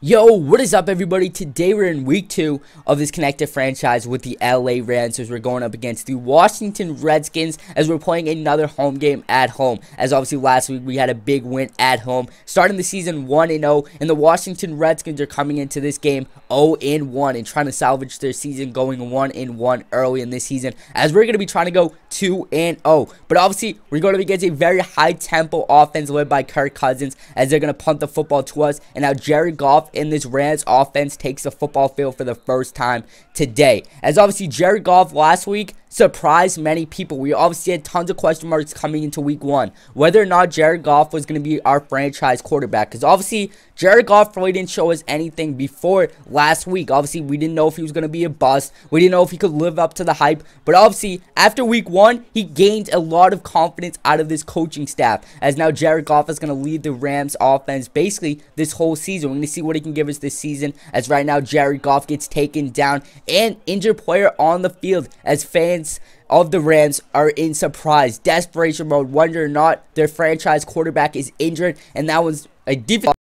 Yo, what is up, everybody? Today we're in week 2 of this connected franchise with the LA Rams as we're going up against the Washington Redskins as we're playing another home game at home. As obviously last week we had a big win at home, starting the season 1-0, and the Washington Redskins are coming into this game 0-1 and trying to salvage their season, going 1-1 early in this season, as we're going to be trying to go 2-0. But obviously we're going to be against a very high tempo offense led by Kirk Cousins as they're going to punt the football to us, and now Jared Goff in this Rams offense takes the football field for the first time today. As obviously Jared Goff last week surprised many people. We obviously had tons of question marks coming into week 1, whether or not Jared Goff was going to be our franchise quarterback, because obviously Jared Goff really didn't show us anything before last week. Obviously we didn't know if he was going to be a bust. We didn't know if he could live up to the hype, but obviously after week 1 he gained a lot of confidence out of this coaching staff, as now Jared Goff is going to lead the Rams offense basically this whole season. We're going to see what he can give us this season, as right now Jared Goff gets taken down and injured player on the field as fans of the Rams are in surprise, desperation mode, wonder or not their franchise quarterback is injured, and that was a defense.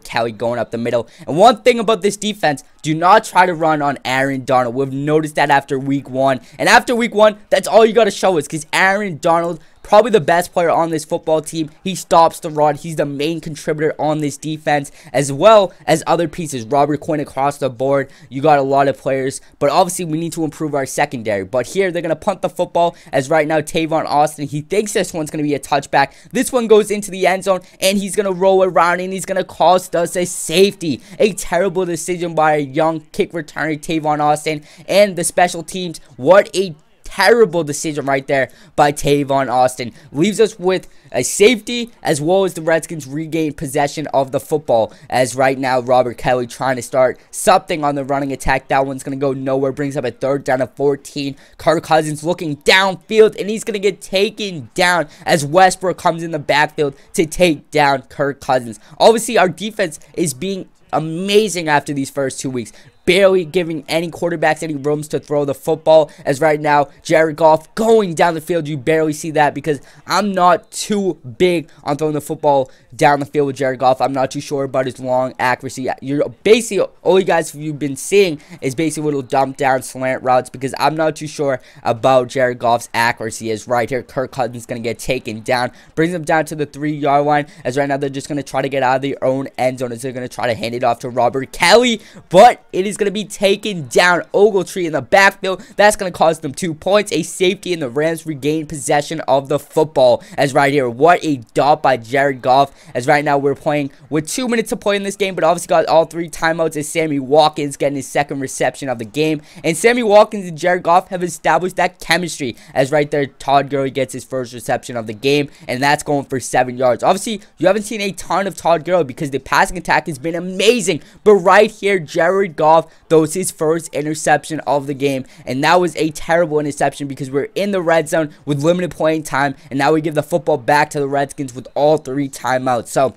Kelly going up the middle. And one thing about this defense, do not try to run on Aaron Donald. We've noticed that after week 1. And after week 1, that's all you got to show us, because Aaron Donald, probably the best player on this football team. He stops the run. He's the main contributor on this defense, as well as other pieces. Robert Quinn across the board. You got a lot of players, but obviously we need to improve our secondary. But here they're going to punt the football, as right now Tavon Austin, he thinks this one's going to be a touchback. This one goes into the end zone, and he's going to roll around, and he's going to cost us a safety. A terrible decision by a young kick returner, Tavon Austin, and the special teams. What a terrible decision right there by Tavon Austin. Leaves us with a safety, as well as the Redskins regain possession of the football, as right now Robert Kelly trying to start something on the running attack. That one's going to go nowhere. Brings up a 3rd down and 14. Kirk Cousins looking downfield, and he's going to get taken down as Westbrook comes in the backfield to take down Kirk Cousins. Obviously our defense is being amazing after these first 2 weeks, barely giving any quarterbacks any rooms to throw the football, as right now Jared Goff going down the field. You barely see that, because I'm not too big on throwing the football down the field with Jared Goff. I'm not too sure about his long accuracy. You're basically, all you guys you've been seeing is basically little dump down slant routes, because I'm not too sure about Jared Goff's accuracy. As right here Kirk Cousins is going to get taken down, brings him down to the 3-yard line, as right now they're just going to try to get out of their own end zone, as they're going to try to hand it off to Robert Kelly, but it is going to be taken down. Ogletree in the backfield. That's going to cost them 2 points. A safety, and the Rams regain possession of the football. As right here, what a dot by Jared Goff. As right now we're playing with 2 minutes to play in this game, but obviously got all 3 timeouts, as Sammy Watkins getting his 2nd reception of the game. And Sammy Watkins and Jared Goff have established that chemistry, as right there Todd Gurley gets his 1st reception of the game, and that's going for 7 yards. Obviously you haven't seen a ton of Todd Gurley because the passing attack has been amazing, but right here Jared Goff throws his 1st interception of the game, and that was a terrible interception because we're in the red zone with limited playing time, and now we give the football back to the Redskins with all 3 timeouts. So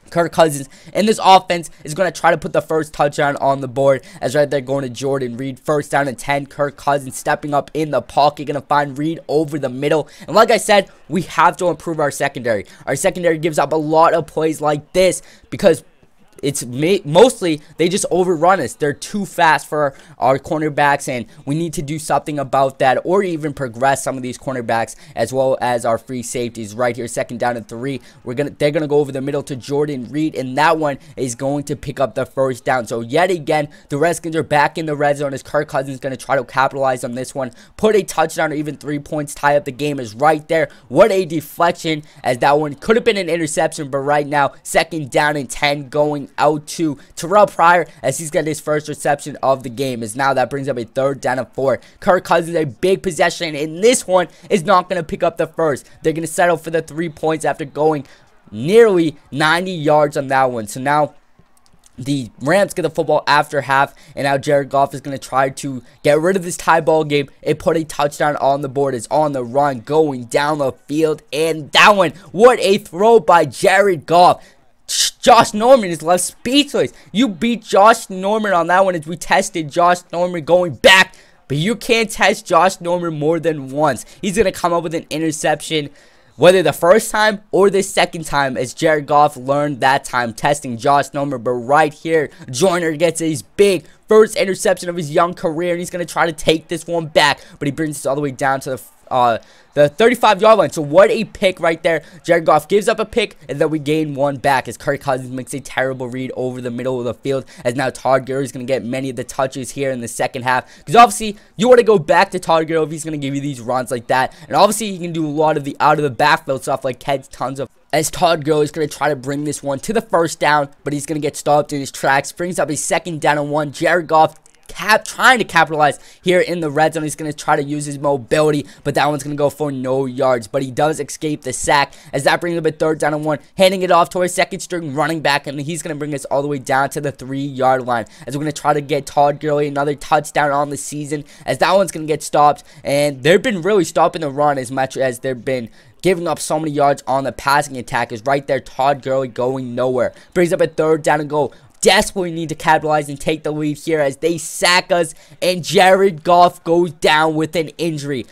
Kirk Cousins in this offense is going to try to put the 1st touchdown on the board, as right there going to Jordan Reed. 1st down and 10. Kirk Cousins stepping up in the pocket, going to find Reed over the middle. And like I said, we have to improve our secondary. Our secondary gives up a lot of plays like this because it's mostly they just overrun us. They're too fast for our cornerbacks, and we need to do something about that, or even progress some of these cornerbacks, as well as our free safeties. Right here, 2nd down and 3. They're gonna go over the middle to Jordan Reed, and that one is going to pick up the 1st down. So yet again, the Redskins are back in the red zone, as Kirk Cousins is gonna try to capitalize on this one, put a touchdown or even 3 points, tie up the game. Is right there. What a deflection, as that one could have been an interception, but right now 2nd down and 10 going out to Terrell Pryor, as he's got his 1st reception of the game. As now that brings up a 3rd down and 4. Kirk Cousins, a big possession, and this one is not going to pick up the 1st. They're going to settle for the 3 points after going nearly 90 yards on that one. So now the Rams get the football after half, and now Jared Goff is going to try to get rid of this tie ball game and put a touchdown on the board. It's on the run, going down the field, and that one, what a throw by Jared Goff. Josh Norman is left speechless. You beat Josh Norman on that one as we tested Josh Norman going back. But you can't test Josh Norman more than once. He's going to come up with an interception, whether the first time or the second time, as Jared Goff learned that time testing Josh Norman. But right here, Joyner gets his big first interception of his young career, and he's going to try to take this one back. But he brings this all the way down to the 35-yard line. So what a pick right there. Jared Goff gives up a pick, and then we gain one back as Kirk Cousins makes a terrible read over the middle of the field, as now Todd Gurley is going to get many of the touches here in the second half, because obviously you want to go back to Todd Gurley if he's going to give you these runs like that. And obviously he can do a lot of the out of the backfield stuff, like catch tons of, as Todd Gurley is going to try to bring this one to the first down, but he's going to get stopped in his tracks. Brings up a 2nd down and 1. Jared Goff trying to capitalize here in the red zone. He's going to try to use his mobility, but that one's going to go for no yards. But he does escape the sack, as that brings up a 3rd down and 1, handing it off to our 2nd string running back, and he's going to bring us all the way down to the 3-yard line, as we're going to try to get Todd Gurley another touchdown on the season, as that one's going to get stopped. And they've been really stopping the run as much as they've been giving up so many yards on the passing attack. Is right there, Todd Gurley going nowhere. Brings up a 3rd down and goal. Desperately need to capitalize and take the lead here as they sack us, and Jared Goff goes down with an injury.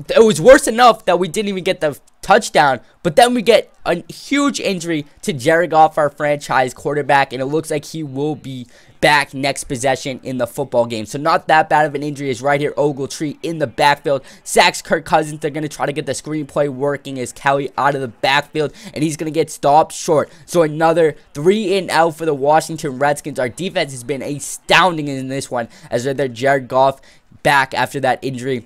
It was worse enough that we didn't even get the touchdown, but then we get a huge injury to Jared Goff, our franchise quarterback, and it looks like he will be back next possession in the football game. So not that bad of an injury, is right here Ogletree in the backfield sacks Kirk Cousins. They're going to try to get the screenplay working as Kelly out of the backfield, and he's going to get stopped short. So another 3 and out for the Washington Redskins. Our defense has been astounding in this one, as right there Jared Goff back after that injury.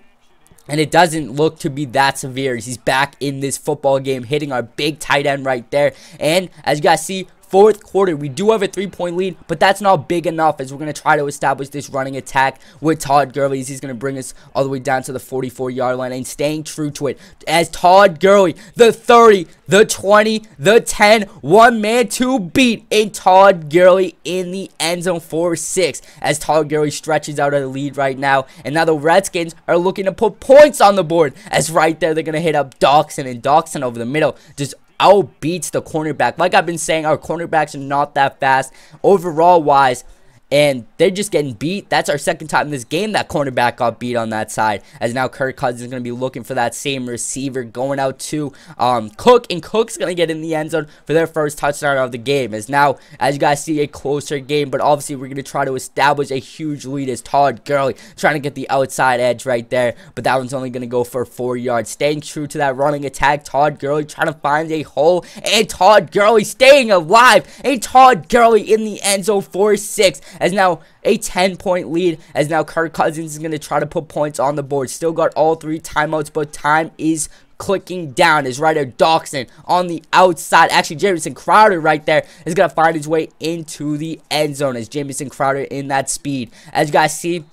And it doesn't look to be that severe. He's back in this football game, hitting our big tight end right there. And as you guys see, 4th quarter, we do have a 3-point lead, but that's not big enough, as we're going to try to establish this running attack with Todd Gurley. He's going to bring us all the way down to the 44-yard line and staying true to it, as Todd Gurley, the 30, the 20, the 10, one man to beat, and Todd Gurley in the end zone for 6, as Todd Gurley stretches out of the lead right now. And now the Redskins are looking to put points on the board, as right there they're going to hit up Dawson, and Dawson over the middle just outbeats the cornerback. Like I've been saying, our cornerbacks are not that fast overall wise, and they're just getting beat. That's our 2nd time in this game that cornerback got beat on that side, as now Kirk Cousins is going to be looking for that same receiver, going out to Cook, and Cook's going to get in the end zone for their first touchdown of the game. As now, as you guys see, a closer game, but obviously we're going to try to establish a huge lead as Todd Gurley trying to get the outside edge right there, but that one's only going to go for 4 yards. Staying true to that running attack, Todd Gurley trying to find a hole, and Todd Gurley staying alive, and Todd Gurley in the end zone for 6, as now a 10-point lead, as now Kirk Cousins is going to try to put points on the board. Still got all 3 timeouts, but time is clicking down. Is right there Dawson on the outside. Actually, Jamison Crowder right there is going to find his way into the end zone, as Jamison Crowder in that speed. As you guys see,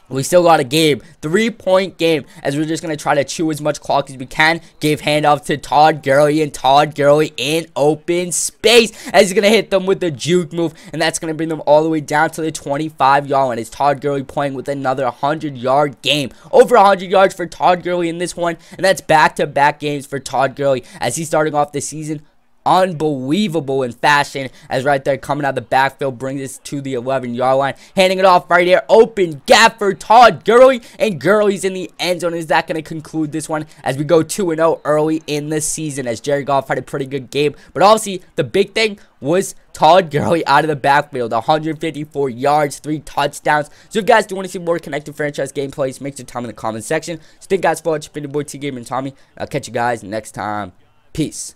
we still got a game, 3-point game, as we're just going to try to chew as much clock as we can. Give handoff to Todd Gurley, and Todd Gurley in open space, as he's going to hit them with the juke move, and that's going to bring them all the way down to the 25-yard line. It's Todd Gurley playing with another 100-yard game. Over 100 yards for Todd Gurley in this one, and that's back-to-back games for Todd Gurley, as he's starting off the season unbelievable in fashion, as right there coming out of the backfield brings us to the 11-yard line, handing it off right here, open gap for Todd Gurley, and Gurley's in the end zone. Is that going to conclude this one as we go 2-0 early in the season, as Jared Goff had a pretty good game, but obviously the big thing was Todd Gurley out of the backfield, 154 yards, 3 touchdowns. So if you guys do want to see more connected franchise gameplays, make sure to tell me in the comment section. So thank you guys for watching. Been your boy T Game and Tommy. I'll catch you guys next time. Peace.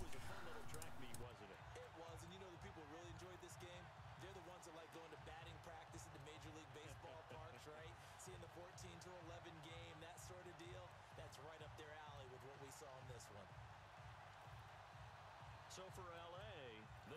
Seeing the 14-11 game, that sort of deal, that's right up their alley with what we saw in this one. So for